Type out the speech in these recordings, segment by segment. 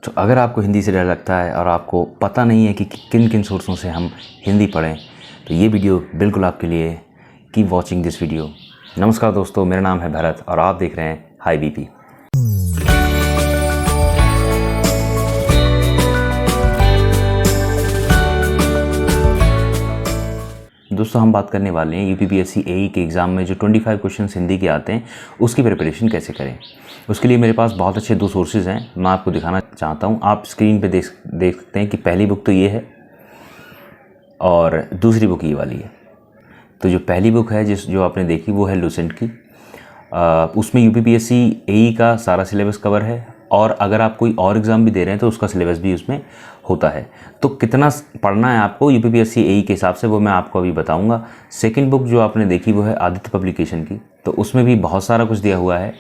तो अगर आपको हिंदी से डर लगता है और आपको पता नहीं है कि किन किन सोर्सों से हम हिंदी पढ़ें, तो ये वीडियो बिल्कुल आपके लिए। Keep watching this video. नमस्कार दोस्तों, मेरा नाम है भरत और आप देख रहे हैं हाई बीपी। दोस्तों, हम बात करने वाले हैं यूपीपीएससी एई के एग्ज़ाम में जो 25 क्वेश्चन हिंदी के आते हैं उसकी प्रिपरेशन कैसे करें। उसके लिए मेरे पास बहुत अच्छे दो सोर्सेज़ हैं, मैं आपको दिखाना चाहता हूं। आप स्क्रीन पे देख सकते हैं कि पहली बुक तो ये है और दूसरी बुक ये वाली है। तो जो पहली बुक है जो आपने देखी वो है लूसेंट की। उसमें यूपीपीएससी एई का सारा सिलेबस कवर है और अगर आप कोई और एग्ज़ाम भी दे रहे हैं तो उसका सिलेबस भी उसमें होता है। तो कितना पढ़ना है आपको यूपीपीएससी एई के हिसाब से वो मैं आपको अभी बताऊंगा। सेकंड बुक जो आपने देखी वो है आदित्य पब्लिकेशन की, तो उसमें भी बहुत सारा कुछ दिया हुआ है,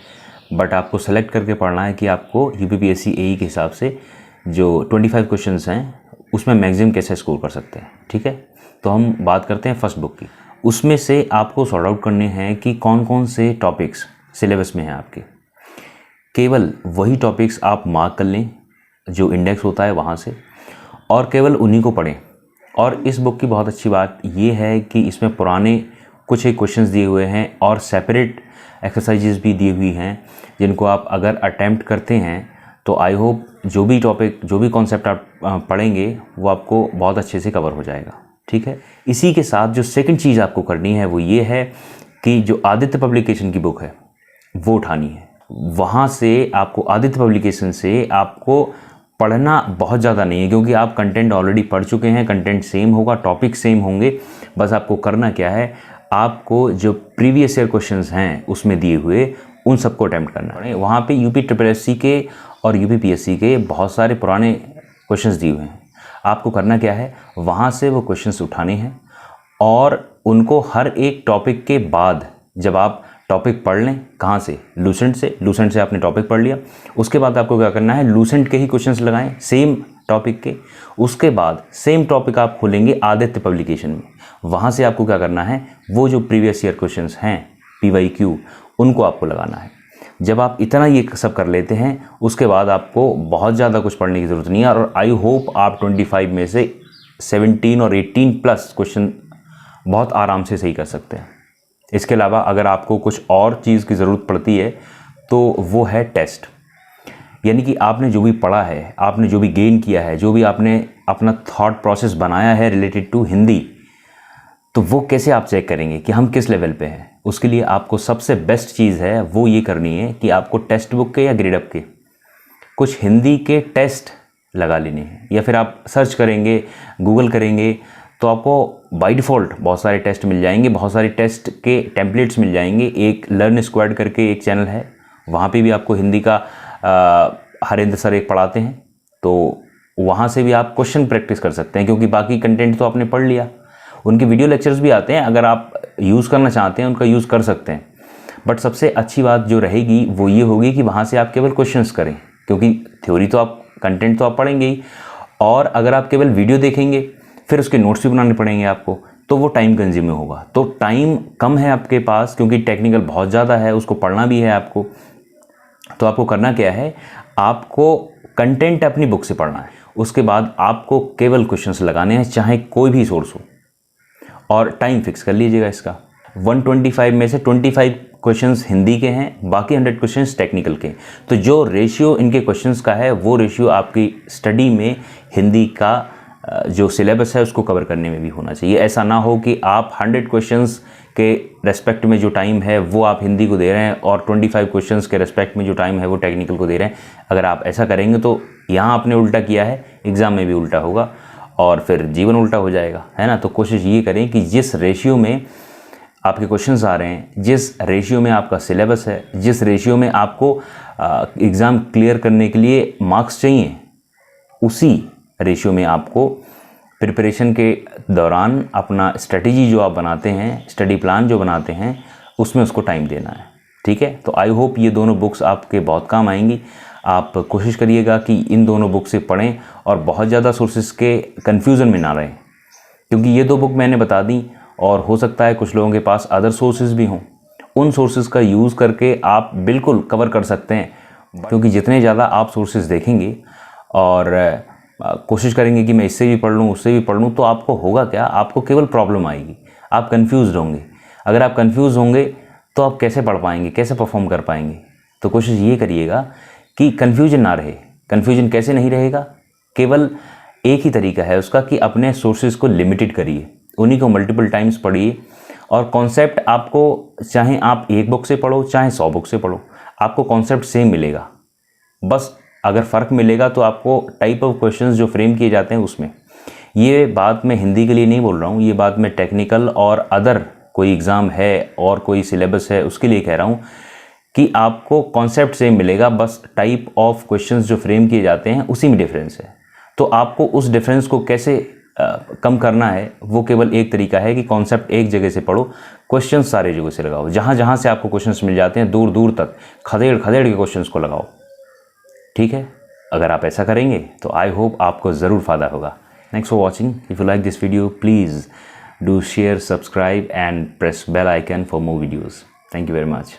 बट आपको सेलेक्ट करके पढ़ना है कि आपको यूपीपीएससी एई के हिसाब से जो 25 क्वेश्चंस हैं उसमें मैक्सिमम कैसे स्कोर कर सकते हैं। ठीक है, तो हम बात करते हैं फर्स्ट बुक की। उसमें से आपको सॉर्ट आउट करने हैं कि कौन कौन से टॉपिक्स सिलेबस में हैं आपके। केवल वही टॉपिक्स आप मार्क कर लें जो इंडेक्स होता है वहाँ से, और केवल उन्हीं को पढ़ें। और इस बुक की बहुत अच्छी बात ये है कि इसमें पुराने कुछ एक क्वेश्चंस दिए हुए हैं और सेपरेट एक्सरसाइजेस भी दी हुई हैं, जिनको आप अगर अटैम्प्ट करते हैं तो आई होप जो भी टॉपिक जो भी कॉन्सेप्ट आप पढ़ेंगे वो आपको बहुत अच्छे से कवर हो जाएगा। ठीक है, इसी के साथ जो सेकंड चीज़ आपको करनी है वो ये है कि जो आदित्य पब्लिकेशन की बुक है वो उठानी है। वहाँ से आपको आदित्य पब्लिकेशन से आपको पढ़ना बहुत ज़्यादा नहीं है, क्योंकि आप कंटेंट ऑलरेडी पढ़ चुके हैं, कंटेंट सेम होगा, टॉपिक सेम होंगे। बस आपको करना क्या है, आपको जो प्रीवियस ईयर क्वेश्चंस हैं उसमें दिए हुए उन सबको अटैम्प्ट करना है। वहाँ पे यूपी ट्रिपल एससी के और यूपीपीएससी के बहुत सारे पुराने क्वेश्चंस दिए हुए हैं। आपको करना क्या है, वहाँ से वो क्वेश्चंस उठाने हैं और उनको हर एक टॉपिक के बाद जब आप टॉपिक पढ़ लें, कहाँ से, लूसेंट से आपने टॉपिक पढ़ लिया, उसके बाद आपको क्या करना है, लूसेंट के ही क्वेश्चंस लगाएं सेम टॉपिक के। उसके बाद सेम टॉपिक आप खोलेंगे आदित्य पब्लिकेशन में, वहाँ से आपको क्या करना है, वो जो प्रीवियस ईयर क्वेश्चंस हैं PYQ उनको आपको लगाना है। जब आप इतना ये सब कर लेते हैं उसके बाद आपको बहुत ज़्यादा कुछ पढ़ने की ज़रूरत नहीं है और आई होप आप 25 में से 17 और 18 प्लस क्वेश्चन बहुत आराम से सही कर सकते हैं। इसके अलावा अगर आपको कुछ और चीज़ की ज़रूरत पड़ती है तो वो है टेस्ट, यानी कि आपने जो भी पढ़ा है, आपने जो भी गेन किया है, जो भी आपने अपना थॉट प्रोसेस बनाया है रिलेटेड टू हिंदी, तो वो कैसे आप चेक करेंगे कि हम किस लेवल पे हैं। उसके लिए आपको सबसे बेस्ट चीज़ है वो ये करनी है कि आपको टेक्स्ट बुक के या ग्रेडअप के कुछ हिंदी के टेस्ट लगा लेने हैं, या फिर आप सर्च करेंगे, गूगल करेंगे तो आपको बाय डिफ़ॉल्ट बहुत सारे टेस्ट मिल जाएंगे, बहुत सारे टेस्ट के टेम्पलेट्स मिल जाएंगे। एक लर्न स्क्वाड करके एक चैनल है, वहाँ पे भी आपको हिंदी का हरेंद्र सर एक पढ़ाते हैं, तो वहाँ से भी आप क्वेश्चन प्रैक्टिस कर सकते हैं, क्योंकि बाकी कंटेंट तो आपने पढ़ लिया। उनके वीडियो लेक्चर्स भी आते हैं, अगर आप यूज़ करना चाहते हैं उनका यूज़ कर सकते हैं। बट सबसे अच्छी बात जो रहेगी वो ये होगी कि वहाँ से आप केवल क्वेश्चंस करें, क्योंकि थ्योरी तो आप कंटेंट तो आप पढ़ेंगे ही, और अगर आप केवल वीडियो देखेंगे फिर उसके नोट्स भी बनाने पड़ेंगे आपको, तो वो टाइम कंज्यूमिंग होगा। तो टाइम कम है आपके पास, क्योंकि टेक्निकल बहुत ज़्यादा है, उसको पढ़ना भी है आपको। तो आपको करना क्या है, आपको कंटेंट अपनी बुक से पढ़ना है, उसके बाद आपको केवल क्वेश्चंस लगाने हैं, चाहे कोई भी सोर्स हो, और टाइम फिक्स कर लीजिएगा इसका। 125 में से 25 क्वेश्चंस हिंदी के हैं, बाकी 100 क्वेश्चंस टेक्निकल के। तो जो रेशियो इनके क्वेश्चंस का है वो रेशियो आपकी स्टडी में हिंदी का जो सिलेबस है उसको कवर करने में भी होना चाहिए। ऐसा ना हो कि आप 100 क्वेश्चंस के रेस्पेक्ट में जो टाइम है वो आप हिंदी को दे रहे हैं और 25 क्वेश्चंस के रेस्पेक्ट में जो टाइम है वो टेक्निकल को दे रहे हैं। अगर आप ऐसा करेंगे तो यहाँ आपने उल्टा किया है, एग्ज़ाम में भी उल्टा होगा और फिर जीवन उल्टा हो जाएगा, है ना। तो कोशिश ये करें कि जिस रेशियो में आपके क्वेश्चंस आ रहे हैं, जिस रेशियो में आपका सिलेबस है, जिस रेशियो में आपको एग्ज़ाम क्लियर करने के लिए मार्क्स चाहिए, उसी रेशियो में आपको प्रिपरेशन के दौरान अपना स्ट्रेटजी जो आप बनाते हैं, स्टडी प्लान जो बनाते हैं, उसमें उसको टाइम देना है। ठीक है, तो आई होप ये दोनों बुक्स आपके बहुत काम आएंगी। आप कोशिश करिएगा कि इन दोनों बुक से पढ़ें और बहुत ज़्यादा सोर्सेज के कन्फ्यूज़न में ना रहें, क्योंकि ये दो बुक मैंने बता दी और हो सकता है कुछ लोगों के पास अदर सोर्सेज भी हों। उन सोर्सेज का यूज़ करके आप बिल्कुल कवर कर सकते हैं, क्योंकि जितने ज़्यादा आप सोर्सेज देखेंगे और कोशिश करेंगे कि मैं इससे भी पढ़ लूँ, उससे भी पढ़ लूँ, तो आपको होगा क्या, आपको केवल प्रॉब्लम आएगी, आप कन्फ्यूज़ होंगे। अगर आप कन्फ्यूज़ होंगे तो आप कैसे पढ़ पाएंगे, कैसे परफॉर्म कर पाएंगे? तो कोशिश ये करिएगा कि कन्फ्यूजन ना रहे। कन्फ्यूजन कैसे नहीं रहेगा? केवल एक ही तरीका है उसका कि अपने सोर्सेज को लिमिटेड करिए, उन्हीं को मल्टीपल टाइम्स पढ़िए, और कॉन्सेप्ट आपको चाहे आप एक बुक से पढ़ो चाहे 100 बुक से पढ़ो, आपको कॉन्सेप्ट सेम मिलेगा। बस अगर फ़र्क मिलेगा तो आपको टाइप ऑफ क्वेश्चंस जो फ्रेम किए जाते हैं उसमें। ये बात मैं हिंदी के लिए नहीं बोल रहा हूँ, ये बात मैं टेक्निकल और अदर कोई एग्ज़ाम है और कोई सिलेबस है उसके लिए कह रहा हूँ कि आपको कॉन्सेप्ट सेम मिलेगा, बस टाइप ऑफ क्वेश्चंस जो फ्रेम किए जाते हैं उसी में डिफरेंस है। तो आपको उस डिफरेंस को कैसे कम करना है, वो केवल एक तरीका है कि कॉन्सेप्ट एक जगह से पढ़ो, क्वेश्चन सारे जगह से लगाओ। जहाँ जहाँ से आपको क्वेश्चंस मिल जाते हैं दूर दूर तक खदेड़ खदेड़ के क्वेश्चंस को लगाओ। ठीक है, अगर आप ऐसा करेंगे तो आई होप आपको ज़रूर फ़ायदा होगा। Thanks for watching. If you like this video please do share, subscribe and press bell icon for more videos. Thank you very much.